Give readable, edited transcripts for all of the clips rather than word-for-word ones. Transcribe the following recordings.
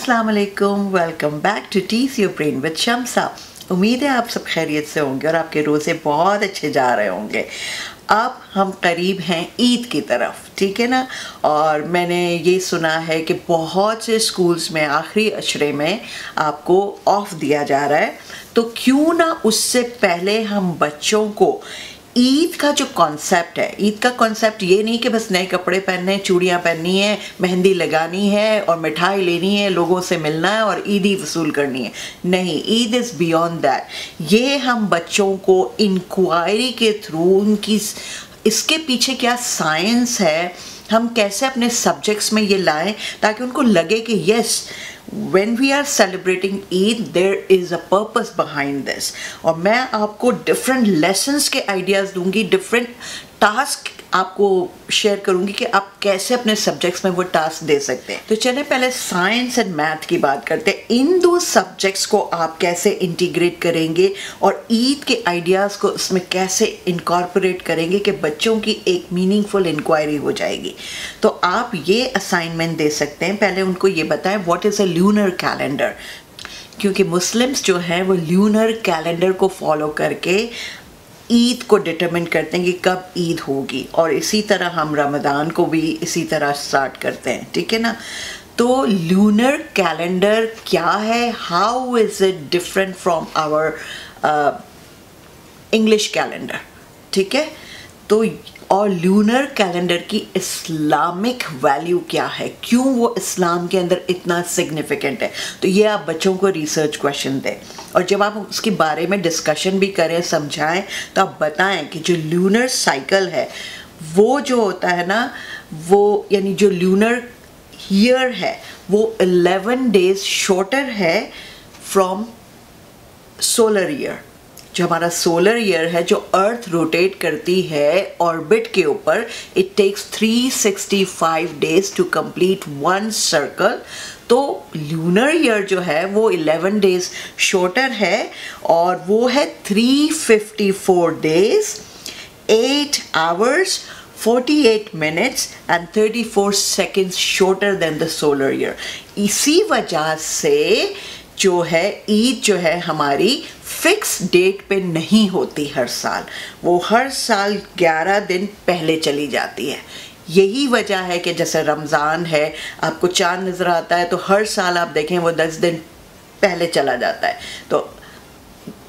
अस्सलाम वालेकुम, welcome back to tease your brain with Shamsa. उम्मीद है आप सब खैरियत से होंगे और आपके रोज़े बहुत अच्छे जा रहे होंगे। अब हम करीब हैं ईद की तरफ, ठीक है ना। और मैंने ये सुना है कि बहुत से स्कूल्स में आखिरी अशरे में आपको ऑफ दिया जा रहा है, तो क्यों ना उससे पहले हम बच्चों को ईद का जो कॉन्सेप्ट है, ईद का कॉन्सेप्ट ये नहीं कि बस नए कपड़े पहनने, चूड़ियाँ पहननी है, मेहंदी लगानी है और मिठाई लेनी है, लोगों से मिलना है और ईद ही वसूल करनी है। नहीं, ईद इज़ बियॉन्ड दैट। ये हम बच्चों को इंक्वायरी के थ्रू उनकी इसके पीछे क्या साइंस है, हम कैसे अपने सब्जेक्ट्स में ये लाएं ताकि उनको लगे कि yes, when we are celebrating Eid there is a purpose behind this। और मैं आपको different lessons के ideas दूंगी, different task आपको शेयर करूंगी कि आप कैसे अपने सब्जेक्ट्स में वो टास्क दे सकते हैं। तो चलें पहले साइंस एंड मैथ की बात करते हैं। इन दो सब्जेक्ट्स को आप कैसे इंटीग्रेट करेंगे और ईद के आइडियाज़ को उसमें कैसे इनकॉर्पोरेट करेंगे कि बच्चों की एक मीनिंगफुल इंक्वायरी हो जाएगी। तो आप ये असाइनमेंट दे सकते हैं, पहले उनको ये बताएं what is a lunar calendar, क्योंकि मुस्लिम्स जो हैं वो ल्यूनर कैलेंडर को फॉलो करके ईद को डिटरमिन करते हैं कि कब ईद होगी, और इसी तरह हम रमज़ान को भी इसी तरह स्टार्ट करते हैं, ठीक है ना। तो ल्यूनर कैलेंडर क्या है, how is it different from our English calendar, ठीक है। तो और ल्यूनर कैलेंडर की इस्लामिक वैल्यू क्या है, क्यों वो इस्लाम के अंदर इतना सिग्निफिकेंट है, तो ये आप बच्चों को रिसर्च क्वेश्चन दें। और जब आप उसके बारे में डिस्कशन भी करें, समझाएं, तो आप बताएं कि जो ल्यूनर साइकिल है वो जो होता है ना, वो यानी जो ल्यूनर ईयर है वो 11 डेज शॉर्टर है फ्रॉम सोलर ईयर। जो हमारा सोलर ईयर है, जो अर्थ रोटेट करती है ऑर्बिट के ऊपर, it takes 365 days to complete one circle. तो ल्यूनर ईयर जो है वो 11 डेज शॉर्टर है और वो है 354 days 8 hours 48 minutes and 34 seconds shorter than the solar year. इसी वजह से जो है ईद जो है हमारी फिक्स डेट पे नहीं होती हर साल, वो हर साल 11 दिन पहले चली जाती है। यही वजह है कि जैसे रमज़ान है, आपको चाँद नज़र आता है तो हर साल आप देखें वो 10 दिन पहले चला जाता है। तो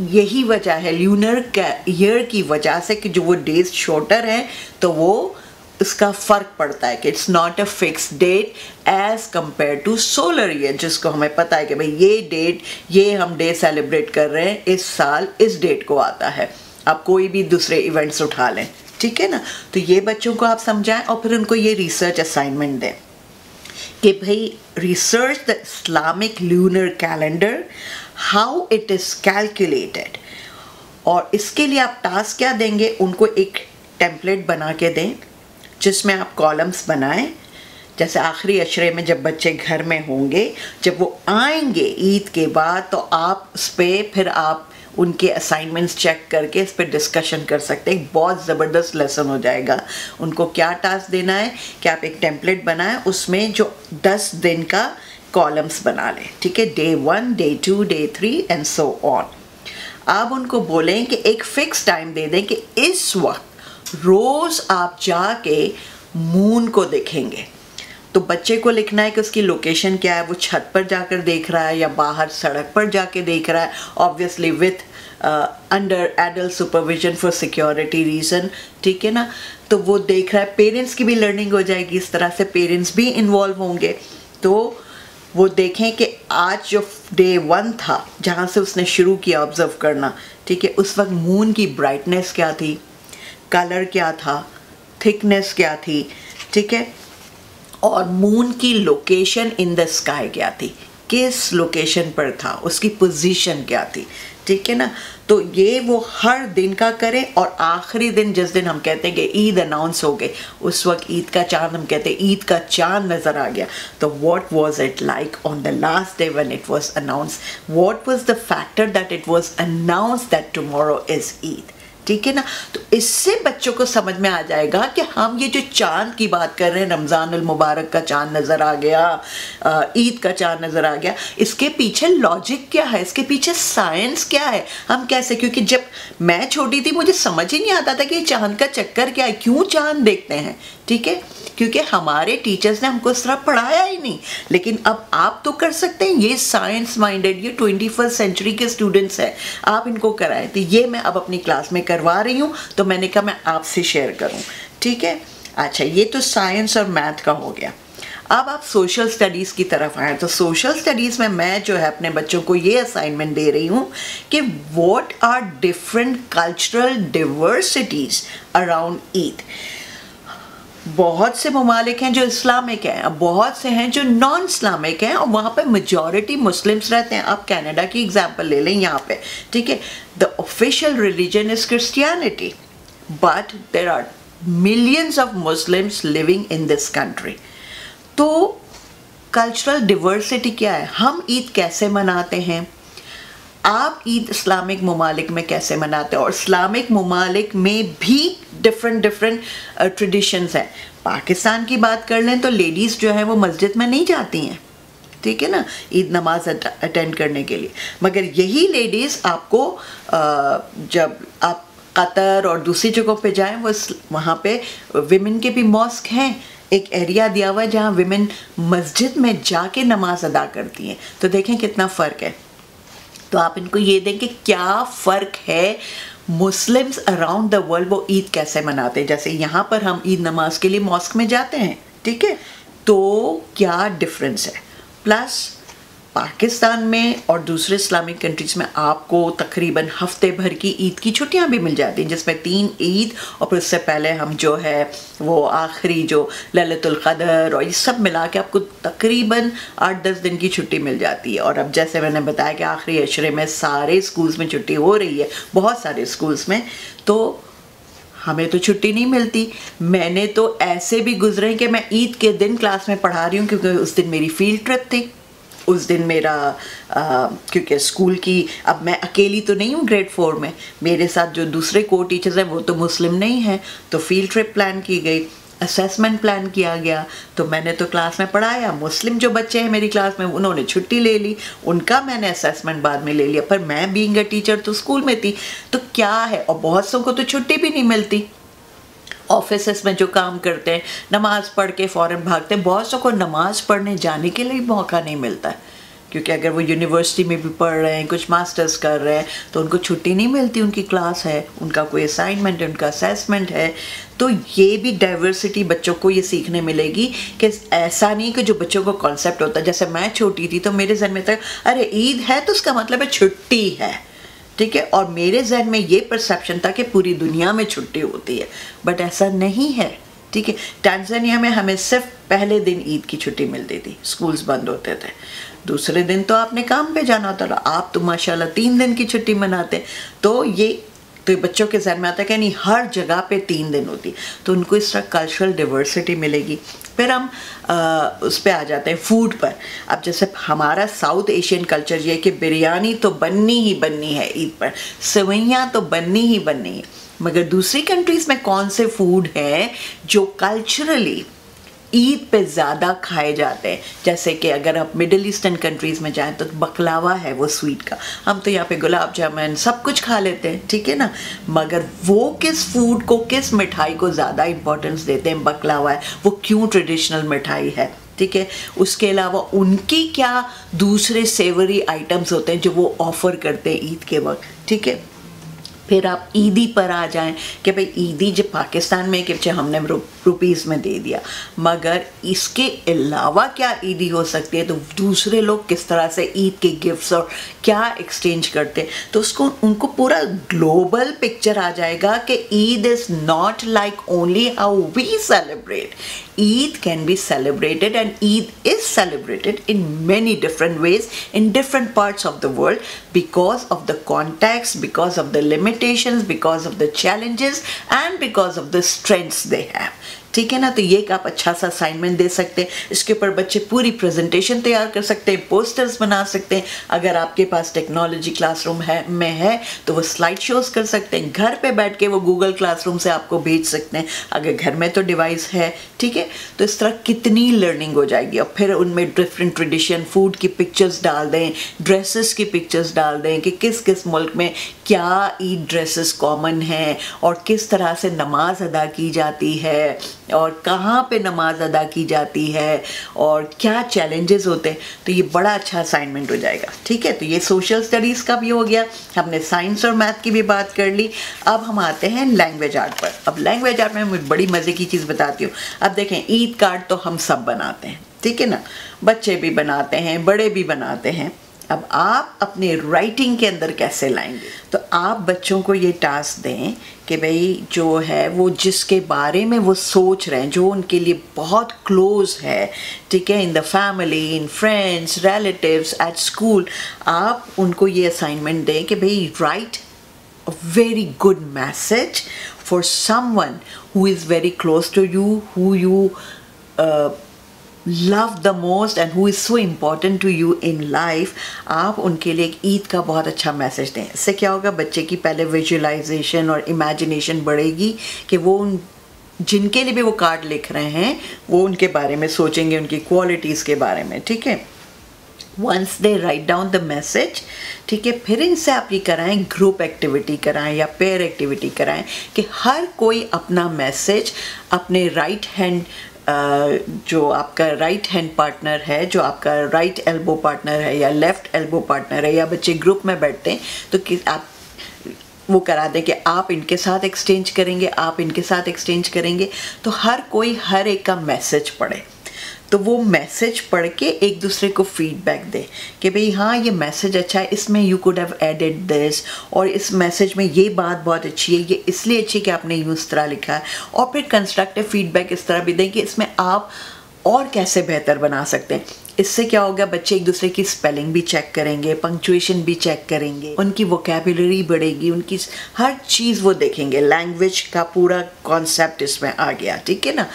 यही वजह है ल्यूनर ईयर की वजह से कि जो वो डेज शॉर्टर हैं तो वो इसका फ़र्क पड़ता है कि it's not a fix date as compare to solar year, जिसको हमें पता है कि भाई ये डेट, ये हम डे सेलिब्रेट कर रहे हैं, इस साल इस डेट को आता है। आप कोई भी दूसरे इवेंट्स उठा लें, ठीक है ना। तो ये बच्चों को आप समझाएं और फिर उनको ये रिसर्च असाइनमेंट दें कि भाई research the Islamic lunar calendar, how it is calculated. और इसके लिए आप टास्क क्या देंगे, उनको एक टेम्पलेट बना के दें जिसमें आप कॉलम्स बनाएं। जैसे आखिरी अशरे में जब बच्चे घर में होंगे, जब वो आएंगे ईद के बाद, तो आप उस पर फिर आप उनके असाइनमेंट्स चेक करके इस पर डिस्कशन कर सकते हैं। बहुत ज़बरदस्त लेसन हो जाएगा। उनको क्या टास्क देना है कि आप एक टेम्पलेट बनाएं, उसमें जो 10 दिन का कॉलम्स बना लें, ठीक है, day 1, day 2, day 3 and so on. आप उनको बोलें कि एक फ़िक्स टाइम दे दें कि इस वक्त रोज़ आप जाके मून को देखेंगे। तो बच्चे को लिखना है कि उसकी लोकेशन क्या है, वो छत पर जाकर देख रहा है या बाहर सड़क पर जाके देख रहा है, obviously with under adult supervision for security reason, ठीक है ना। तो वो देख रहा है, पेरेंट्स की भी लर्निंग हो जाएगी, इस तरह से पेरेंट्स भी इन्वॉल्व होंगे। तो वो देखें कि आज जो डे 1 था जहाँ से उसने शुरू किया ऑब्ज़र्व करना, ठीक है, उस वक्त मून की ब्राइटनेस क्या थी, कलर क्या था, थिकनेस क्या थी, ठीक है, और मून की लोकेशन इन द स्काई क्या थी, किस लोकेशन पर था, उसकी पोजीशन क्या थी, ठीक है ना। तो ये वो हर दिन का करें और आखिरी दिन जिस दिन हम कहते हैं कि ईद अनाउंस हो गए, उस वक्त ईद का चांद, हम कहते हैं ईद का चांद नज़र आ गया, तो what was it like on the last day when it was announce, what was the factor that it was announce that tomorrow is Eid, ठीक है ना। तो इससे बच्चों को समझ में आ जाएगा कि हम ये जो चांद की बात कर रहे हैं, रमज़ान उल मुबारक का चांद नज़र आ गया, ईद का चांद नज़र आ गया, इसके पीछे लॉजिक क्या है, इसके पीछे साइंस क्या है, हम कैसे, क्योंकि जब मैं छोटी थी मुझे समझ ही नहीं आता था कि ये चांद का चक्कर क्या है, क्यों चांद देखते हैं, ठीक है, क्योंकि हमारे टीचर्स ने हमको इस तरह पढ़ाया ही नहीं। लेकिन अब आप तो कर सकते हैं, ये साइंस माइंडेड, ये 21st सेंचुरी के स्टूडेंट्स हैं, आप इनको कराएं। तो ये मैं अब अपनी क्लास में करवा रही हूँ, तो मैंने कहा मैं आपसे शेयर करूँ, ठीक है। अच्छा, ये तो साइंस और मैथ का हो गया। अब आप सोशल स्टडीज़ की तरफ आए, तो सोशल स्टडीज़ में मैं जो है अपने बच्चों को ये असाइनमेंट दे रही हूँ कि what are different cultural diversities around Eid. बहुत से ममालिक हैं जो इस्लामिक हैं, बहुत से हैं जो नॉन इस्लामिक हैं, और वहाँ पे मेजॉरिटी मुस्लिम्स रहते हैं। आप कनाडा की एग्जांपल ले लें यहाँ पे, ठीक है, the official religion is Christianity, but there are millions of Muslims living in this country. तो कल्चरल डिवर्सिटी क्या है, हम ईद कैसे मनाते हैं, आप ईद इस्लामिक ममालिक में कैसे मनाते हैं, और इस्लामिक ममालिक में भी डिफरेंट ट्रेडिशंस हैं। पाकिस्तान की बात कर लें तो लेडीज़ जो हैं वो मस्जिद में नहीं जाती हैं, ठीक है ना, ईद नमाज अटेंड करने के लिए, मगर यही लेडीज़ आपको जब आप कतर और दूसरी जगहों पे जाएं, वो वहाँ पे विमेन के भी मॉस्क हैं, एक एरिया दिया हुआ है जहाँ विमेन मस्जिद में जाके नमाज अदा करती हैं। तो देखें कितना फ़र्क है। तो आप इनको ये दें कि क्या फ़र्क है, मुस्लिम्स अराउंड द वर्ल्ड वो ईद कैसे मनाते हैं। जैसे यहाँ पर हम ईद नमाज के लिए मॉस्क में जाते हैं, ठीक है, तो क्या डिफरेंस है। प्लस पाकिस्तान में और दूसरे इस्लामिक कंट्रीज़ में आपको तकरीबन हफ्ते भर की ईद की छुट्टियां भी मिल जाती हैं, जिसमें 3 ईद और फिर उससे पहले हम जो है वो आखिरी जो लैलतुल क़द्र और ये सब मिला के आपको तकरीबन 8-10 दिन की छुट्टी मिल जाती है। और अब जैसे मैंने बताया कि आखिरी अशरे में सारे स्कूल्स में छुट्टी हो रही है, बहुत सारे स्कूल्स में, तो हमें तो छुट्टी नहीं मिलती। मैंने तो ऐसे भी गुजरे कि मैं ईद के दिन क्लास में पढ़ा रही हूँ, क्योंकि उस दिन मेरी फील्ड ट्रिप थी, उस दिन मेरा क्योंकि स्कूल की, अब मैं अकेली तो नहीं हूँ ग्रेड 4 में, मेरे साथ जो दूसरे को टीचर्स हैं वो तो मुस्लिम नहीं हैं, तो फील्ड ट्रिप प्लान की गई, असेसमेंट प्लान किया गया, तो मैंने तो क्लास में पढ़ाया। मुस्लिम जो बच्चे हैं मेरी क्लास में उन्होंने छुट्टी ले ली, उनका मैंने असेसमेंट बाद में ले लिया, पर मैं बीइंग अ टीचर तो स्कूल में थी। तो क्या है, और बहुत सौ को तो छुट्टी भी नहीं मिलती, ऑफिस में जो काम करते हैं नमाज पढ़ के फ़ौरन भागते हैं, बहुत सौ को नमाज पढ़ने जाने के लिए मौका नहीं मिलता है, क्योंकि अगर वो यूनिवर्सिटी में भी पढ़ रहे हैं, कुछ मास्टर्स कर रहे हैं, तो उनको छुट्टी नहीं मिलती, उनकी क्लास है, उनका कोई असाइनमेंट है, उनका असेसमेंट है। तो ये भी डाइवर्सिटी बच्चों को ये सीखने मिलेगी कि ऐसा नहीं कि जो बच्चों को कॉन्सेप्ट होता है, जैसे मैं छोटी थी तो मेरे जहन में था अरे ईद है तो उसका मतलब है छुट्टी है, ठीक है, और मेरे जहन में ये परसेप्शन था कि पूरी दुनिया में छुट्टी होती है, बट ऐसा नहीं है, ठीक है। टांजानिया में हमें सिर्फ पहले दिन ईद की छुट्टी मिलती थी, स्कूल्स बंद होते थे, दूसरे दिन तो आपने काम पे जाना होता था। आप तो माशाल्लाह 3 दिन की छुट्टी मनाते, तो ये तो बच्चों के जहन में आता है कि नहीं हर जगह पे 3 दिन होती, तो उनको इस तरह कल्चरल डिवर्सिटी मिलेगी। फिर हम उस पर आ जाते हैं फूड पर। अब जैसे हमारा साउथ एशियन कल्चर ये है कि बिरयानी तो बननी ही बननी है ईद पर, सेवइयाँ तो बननी ही बननी है, मगर दूसरी कंट्रीज़ में कौन से फूड हैं जो कल्चरली ईद पे ज़्यादा खाए जाते हैं। जैसे कि अगर आप मिडिल ईस्टर्न कंट्रीज़ में जाएं तो बकलावा है वो स्वीट का, हम तो यहाँ पे गुलाब जामुन सब कुछ खा लेते हैं, ठीक है ना, मगर वो किस फूड को, किस मिठाई को ज़्यादा इम्पोर्टेंस देते हैं, बकलावा है, वो क्यों ट्रेडिशनल मिठाई है, ठीक है। उसके अलावा उनकी क्या दूसरे सेवरी आइटम्स होते हैं जो वो ऑफ़र करते हैं ईद के वक्त, ठीक है। फिर आप ईदी पर आ जाएं कि भाई ईदी जब पाकिस्तान में कि हमने रुपीज़ में दे दिया, मगर इसके अलावा क्या ईदी हो सकती है, तो दूसरे लोग किस तरह से ईद के गिफ्ट्स और क्या एक्सचेंज करते हैं, तो उसको उनको पूरा ग्लोबल पिक्चर आ जाएगा कि Eid is not like only how we celebrate, Eid can be celebrated, and Eid is celebrated in many different ways in different parts of the world because of the context, because of the limitations, because of the challenges and because of the strengths they have, ठीक है ना। तो ये एक आप अच्छा सा assignment दे सकते हैं। इसके ऊपर बच्चे पूरी प्रेजेंटेशन तैयार कर सकते हैं, पोस्टर्स बना सकते हैं। अगर आपके पास टेक्नोलॉजी क्लासरूम है तो वो स्लाइड शोज कर सकते हैं। घर पे बैठ के वो गूगल क्लासरूम से आपको भेज सकते हैं, अगर घर में तो डिवाइस है, ठीक है। तो इस तरह कितनी लर्निंग हो जाएगी। और फिर उनमें डिफरेंट ट्रेडिशन, फूड की पिक्चर्स डाल दें, ड्रेसेस की पिक्चर्स डाल दें कि किस किस मुल्क में क्या ईद ड्रेसेस कॉमन हैं और किस तरह से नमाज अदा की जाती है और कहाँ पे नमाज अदा की जाती है और क्या चैलेंजेस होते हैं। तो ये बड़ा अच्छा असाइनमेंट हो जाएगा, ठीक है। तो ये सोशल स्टडीज़ का भी हो गया, हमने साइंस और मैथ की भी बात कर ली। अब हम आते हैं लैंग्वेज आर्ट पर। अब लैंग्वेज आर्ट में मैं बड़ी मज़े की चीज़ बताती हूँ। अब देखें, ईद कार्ड तो हम सब बनाते हैं, ठीक है ना, बच्चे भी बनाते हैं, बड़े भी बनाते हैं। अब आप अपने राइटिंग के अंदर कैसे लाएंगे? तो आप बच्चों को ये टास्क दें कि भाई जो है वो जिसके बारे में वो सोच रहे हैं, जो उनके लिए बहुत क्लोज है, ठीक है, in the family, in friends, relatives, at school, आप उनको ये असाइनमेंट दें कि भाई right a very good message for someone who is very close to you, who you love the most and who is so important to you in life. आप उनके लिए एक ईद का बहुत अच्छा मैसेज दें। इससे क्या होगा, बच्चे की पहले विजुअलाइजेशन और इमेजिनेशन बढ़ेगी कि वो उन जिनके लिए भी वो कार्ड लिख रहे हैं वो उनके बारे में सोचेंगे, उनकी क्वालिटीज़ के बारे में, ठीक है। Once they write down the message, ठीक है, फिर इनसे आप ये कराएं, ग्रुप एक्टिविटी कराएं या पेयर एक्टिविटी कराएं कि हर कोई अपना मैसेज अपने राइट हैंड, जो आपका राइट हैंड पार्टनर है, जो आपका राइट एल्बो पार्टनर है या लेफ्ट एल्बो पार्टनर है, या बच्चे ग्रुप में बैठते हैं तो कि आप वो करा दें कि आप इनके साथ एक्सचेंज करेंगे, आप इनके साथ एक्सचेंज करेंगे। तो हर कोई हर एक का मैसेज पढ़े, तो वो मैसेज पढ़ के एक दूसरे को फीडबैक दे कि भाई हाँ ये मैसेज अच्छा है, इसमें you could have added this, और इस मैसेज में ये बात बहुत अच्छी है, ये इसलिए अच्छी कि आपने यूँ इस तरह लिखा है। और फिर कंस्ट्रक्टिव फीडबैक इस तरह भी दें कि इसमें आप और कैसे बेहतर बना सकते हैं। इससे क्या होगा, बच्चे एक दूसरे की स्पेलिंग भी चेक करेंगे, पंक्चुएशन भी चेक करेंगे, उनकी वोकैबुलरी बढ़ेगी, उनकी हर चीज़ वो देखेंगे। लैंग्वेज का पूरा कॉन्सेप्ट इसमें आ गया, ठीक है ना।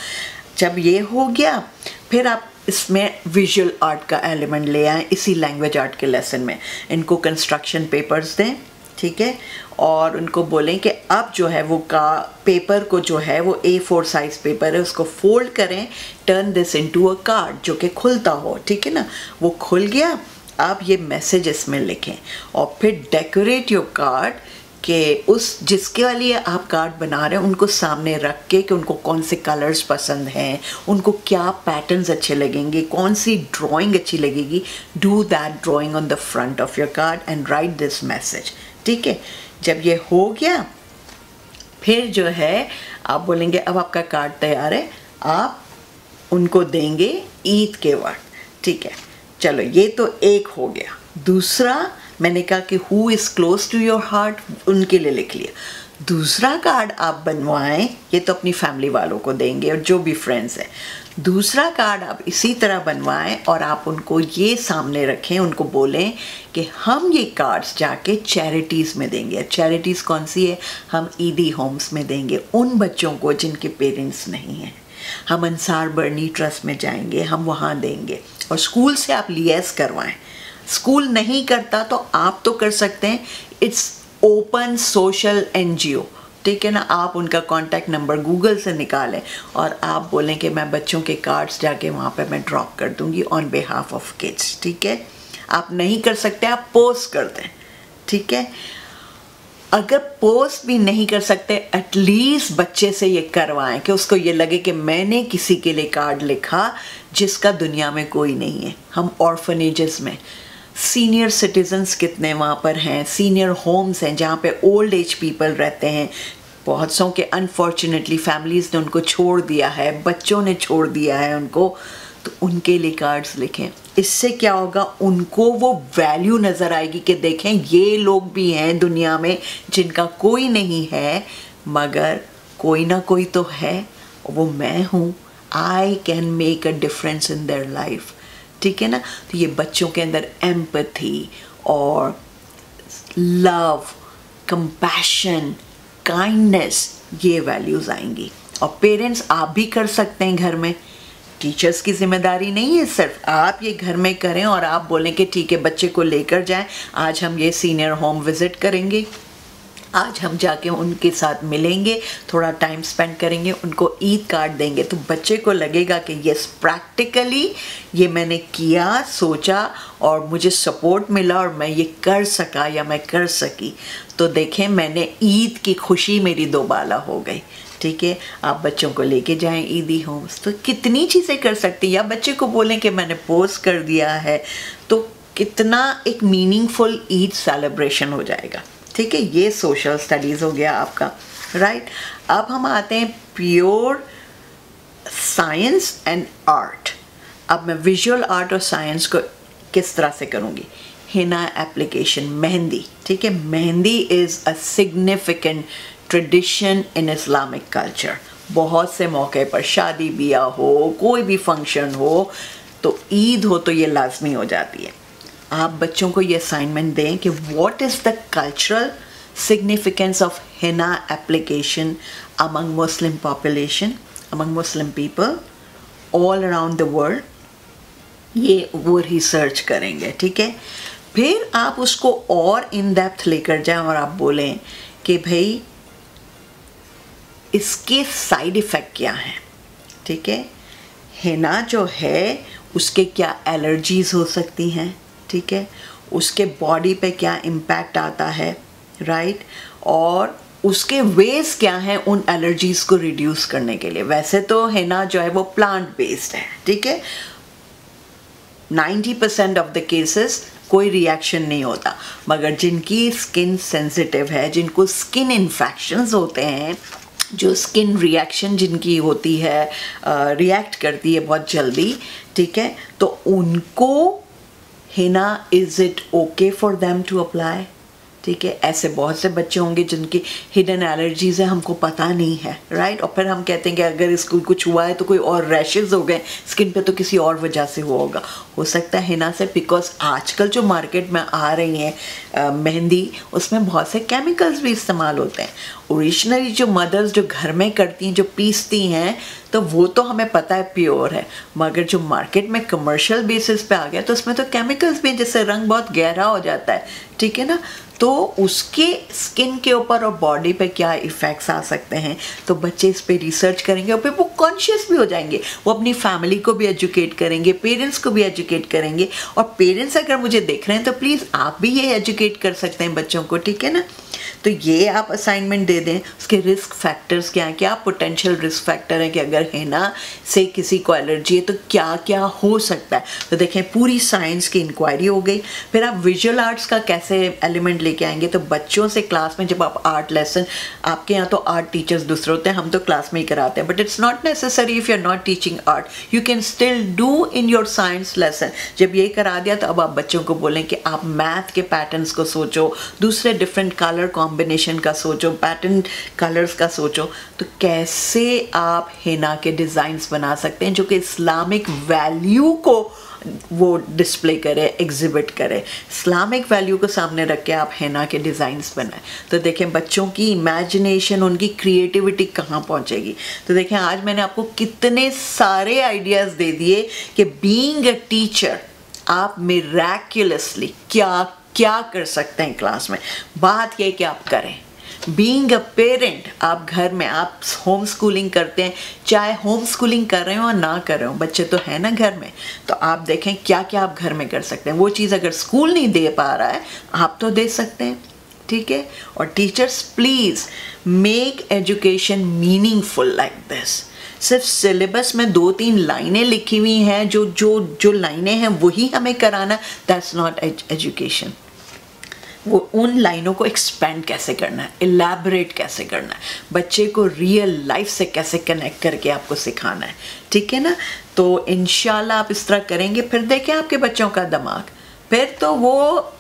जब ये हो गया फिर आप इसमें विजुअल आर्ट का एलिमेंट ले आएँ इसी लैंग्वेज आर्ट के लेसन में। इनको कंस्ट्रक्शन पेपर्स दें, ठीक है, और उनको बोलें कि अब जो है वो का पेपर को जो है वो A4 साइज़ पेपर है, उसको फोल्ड करें, turn this into a card जो कि खुलता हो, ठीक है ना। वो खुल गया, आप ये मैसेज इसमें लिखें और फिर डेकोरेट योर कार्ड कि उस जिसके वाली आप कार्ड बना रहे हैं उनको सामने रख के कि उनको कौन से कलर्स पसंद हैं, उनको क्या पैटर्न्स अच्छे लगेंगे, कौन सी ड्राइंग अच्छी लगेगी। Do that drawing on the front of your card and right this message, ठीक है। जब ये हो गया फिर जो है आप बोलेंगे अब आपका कार्ड तैयार है, आप उनको देंगे ईद के वक्त, ठीक है। चलो ये तो एक हो गया। दूसरा मैंने कहा कि who is close to your heart, उनके लिए लिख लिया। दूसरा कार्ड आप बनवाएं, ये तो अपनी फैमिली वालों को देंगे और जो भी फ्रेंड्स हैं। दूसरा कार्ड आप इसी तरह बनवाएं और आप उनको ये सामने रखें, उनको बोलें कि हम ये कार्ड्स जाके चैरिटीज़ में देंगे। चैरिटीज़ कौन सी है, हम ईदी होम्स में देंगे उन बच्चों को जिनके पेरेंट्स नहीं हैं। हम अंसार बर्नी ट्रस्ट में जाएंगे, हम वहाँ देंगे। और स्कूल से आप लिएस करवाएं। स्कूल नहीं करता तो आप तो कर सकते हैं, इट्स ओपन सोशल NGO, ठीक है ना। आप उनका कॉन्टैक्ट नंबर गूगल से निकालें और आप बोलें कि मैं बच्चों के कार्ड्स जाके वहाँ पे मैं ड्रॉप कर दूँगी ऑन बिहाफ ऑफ किड्स, ठीक है। आप नहीं कर सकते, आप पोस्ट कर दें, ठीक है। अगर पोस्ट भी नहीं कर सकते, एटलीस्ट बच्चे से ये करवाएं कि उसको ये लगे कि मैंने किसी के लिए कार्ड लिखा जिसका दुनिया में कोई नहीं है। हम ऑर्फनेजेस में सीनियर सिटीजन्स कितने वहाँ पर हैं, सीनियर होम्स हैं जहाँ पे ओल्ड एज पीपल रहते हैं। बहुत सौ के अनफॉर्चुनेटली फैमिलीज़ ने उनको छोड़ दिया है, बच्चों ने छोड़ दिया है उनको, तो उनके लिए कार्ड्स लिखें। इससे क्या होगा, उनको वो वैल्यू नज़र आएगी कि देखें ये लोग भी हैं दुनिया में जिनका कोई नहीं है, मगर कोई ना कोई तो है, वो मैं हूँ। I can make a difference in their life, ठीक है ना। तो ये बच्चों के अंदर एम्पैथी और लव, कंपैशन, काइंडनेस, ये वैल्यूज़ आएंगी। और पेरेंट्स आप भी कर सकते हैं घर में, टीचर्स की जिम्मेदारी नहीं है सिर्फ, आप ये घर में करें और आप बोलें कि ठीक है बच्चे को लेकर जाएं, आज हम ये सीनियर होम विजिट करेंगे, आज हम जाके उनके साथ मिलेंगे, थोड़ा टाइम स्पेंड करेंगे, उनको ईद कार्ड देंगे, तो बच्चे को लगेगा कि यस प्रैक्टिकली ये मैंने किया, सोचा और मुझे सपोर्ट मिला और मैं ये कर सका या मैं कर सकी। तो देखें मैंने ईद की खुशी मेरी दोबाला हो गई। ठीक है, आप बच्चों को लेके जाएं ईदी होम्स, तो कितनी चीज़ें कर सकती हैं। या बच्चे को बोलें कि मैंने पोस्ट कर दिया है, तो कितना एक मीनिंगफुल ईद सेलिब्रेशन हो जाएगा। ठीक है, ये सोशल स्टडीज़ हो गया आपका, राइट। अब हम आते हैं प्योर साइंस एंड आर्ट। अब मैं विजुअल आर्ट और साइंस को किस तरह से करूँगी। हिना एप्लीकेशन, मेहंदी। ठीक है, mehndi is a significant tradition in Islamic culture. बहुत से मौके पर शादी ब्याह हो, कोई भी फंक्शन हो, तो ईद हो तो ये लाजमी हो जाती है। आप बच्चों को ये असाइनमेंट दें कि what is the cultural significance of Hina application among Muslim population, among Muslim people all around the world. ये वो रिसर्च करेंगे। ठीक है, फिर आप उसको और इन डेप्थ लेकर जाएं और आप बोलें कि भाई इसके साइड इफ़ेक्ट क्या हैं। ठीक है, हिना जो है उसके क्या एलर्जीज़ हो सकती हैं। ठीक है, उसके बॉडी पे क्या इम्पैक्ट आता है, राइट, और उसके वेज क्या हैं उन एलर्जीज़ को रिड्यूस करने के लिए। वैसे तो हिना जो है वो प्लांट बेस्ड है। ठीक है, 90% ऑफ द केसेस कोई रिएक्शन नहीं होता, मगर जिनकी स्किन सेंसिटिव है, जिनको स्किन इन्फेक्शंस होते हैं, जो स्किन रिएक्शन जिनकी होती है, रिएक्ट करती है बहुत जल्दी, ठीक है, तो उनको henna is it okay for them to apply. ठीक है, ऐसे बहुत से बच्चे होंगे जिनकी हिडन एलर्जीज़ है, हमको पता नहीं है, राइट, और फिर हम कहते हैं कि अगर इसको कुछ हुआ है तो कोई और रैशेस हो गए स्किन पे, तो किसी और वजह से हुआ होगा। हो सकता है हिना से, बिकॉज आजकल जो मार्केट में आ रही हैं मेहंदी, उसमें बहुत से केमिकल्स भी इस्तेमाल होते हैं। ओरिजिनली जो मदर्स जो घर में करती हैं, जो पीसती हैं, तो वो तो हमें पता है प्योर है, मगर जो मार्केट में कमर्शियल बेसिस पे आ गया तो उसमें तो केमिकल्स भी हैं, जिससे रंग बहुत गहरा हो जाता है। ठीक है ना, तो उसके स्किन के ऊपर और बॉडी पे क्या इफ़ेक्ट्स आ सकते हैं, तो बच्चे इस पे रिसर्च करेंगे और फिर वो कॉन्शियस भी हो जाएंगे। वो अपनी फैमिली को भी एजुकेट करेंगे, पेरेंट्स को भी एजुकेट करेंगे, और पेरेंट्स अगर मुझे देख रहे हैं तो प्लीज़ आप भी ये एजुकेट कर सकते हैं बच्चों को। ठीक है ना, तो ये आप असाइनमेंट दे दें। उसके रिस्क फैक्टर्स क्या हैं, क्या पोटेंशियल रिस्क फैक्टर है कि अगर हिना से किसी को एलर्जी है तो क्या क्या हो सकता है। तो देखें, पूरी साइंस की इंक्वायरी हो गई। फिर आप विजुअल आर्ट्स का कैसे एलिमेंट लेके आएंगे, तो बच्चों से क्लास में जब आप आर्ट लेसन, आपके यहाँ तो आर्ट टीचर्स दूसरे होते हैं, हम तो क्लास में ही कराते हैं, but it's not necessary if you are not teaching art, you can still do in your science lesson. जब ये करा दिया तो अब आप बच्चों को बोलें कि आप मैथ के पैटर्न्स को सोचो, दूसरे डिफरेंट कलर कॉम्बिनेशन का सोचो, पैटर्न कलर्स का सोचो, तो कैसे आप हिना के डिज़ाइंस बना सकते हैं जो कि इस्लामिक वैल्यू को वो डिस्प्ले करे, एग्जिबिट करे। इस्लामिक वैल्यू को सामने रख के आप हिना के डिज़ाइंस बनाएं, तो देखें बच्चों की इमेजिनेशन, उनकी क्रिएटिविटी कहाँ पहुँचेगी। तो देखें, आज मैंने आपको कितने सारे आइडियाज़ दे दिए कि बीइंग अ टीचर आप मिरेक्युलसली क्या क्या कर सकते हैं क्लास में। बात यह कि आप करें। बीइंग अ पेरेंट, आप घर में आप होम स्कूलिंग करते हैं, चाहे होम स्कूलिंग कर रहे हो और ना कर रहे हो, बच्चे तो हैं ना घर में, तो आप देखें क्या क्या आप घर में कर सकते हैं। वो चीज़ अगर स्कूल नहीं दे पा रहा है, आप तो दे सकते हैं। ठीक है, और teachers please make education meaningful like this. सिर्फ सिलेबस में 2-3 लाइनें लिखी हुई हैं, जो लाइनें हैं वही हमें कराना, दैट्स नॉट एजुकेशन। वो उन लाइनों को एक्सपेंड कैसे करना है, इलैबोरेट कैसे करना है, बच्चे को रियल लाइफ से कैसे कनेक्ट करके आपको सिखाना है। ठीक है ना, तो इंशाल्लाह आप इस तरह करेंगे, फिर देखें आपके बच्चों का दिमाग, फिर तो वो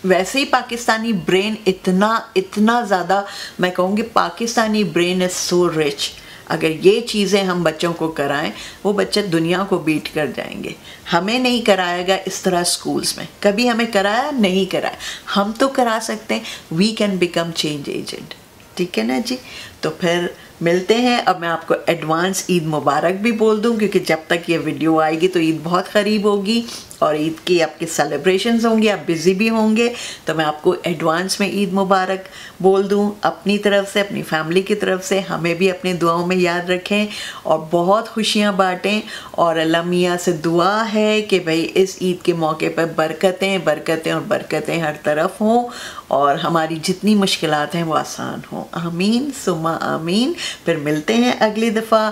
वैसे ही पाकिस्तानी ब्रेन इतना ज़्यादा, मैं कहूँगी Pakistani brain is so rich. अगर ये चीज़ें हम बच्चों को कराएं, वो बच्चे दुनिया को बीट कर जाएंगे। हमें नहीं कराएगा इस तरह स्कूल्स में, कभी हमें कराया नहीं कराया, हम तो करा सकते हैं। We can become change agent. ठीक है ना जी, तो फिर मिलते हैं। अब मैं आपको एडवांस ईद मुबारक भी बोल दूं, क्योंकि जब तक ये वीडियो आएगी तो ईद बहुत करीब होगी और ईद की आपके सेलिब्रेशंस होंगे, आप बिज़ी भी होंगे, तो मैं आपको एडवांस में ईद मुबारक बोल दूं अपनी तरफ से, अपनी फैमिली की तरफ से। हमें भी अपनी दुआओं में याद रखें और बहुत खुशियां बांटें। और अल्लाह मियाँ से दुआ है कि भाई इस ईद के मौके पर बरकतें बरकतें और बरकतें हर तरफ हों और हमारी जितनी मुश्किलात हैं वो आसान हों। आमीन सुम्मा आमीन। फिर मिलते हैं अगली दफ़ा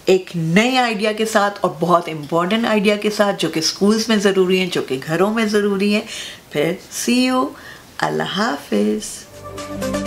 एक नए आइडिया के साथ और बहुत इम्पॉर्टेंट आइडिया के साथ, जो कि स्कूल्स में ज़रूरी हैं, जो कि घरों में ज़रूरी है। फिर सी यू, अल्लाह हाफिज़।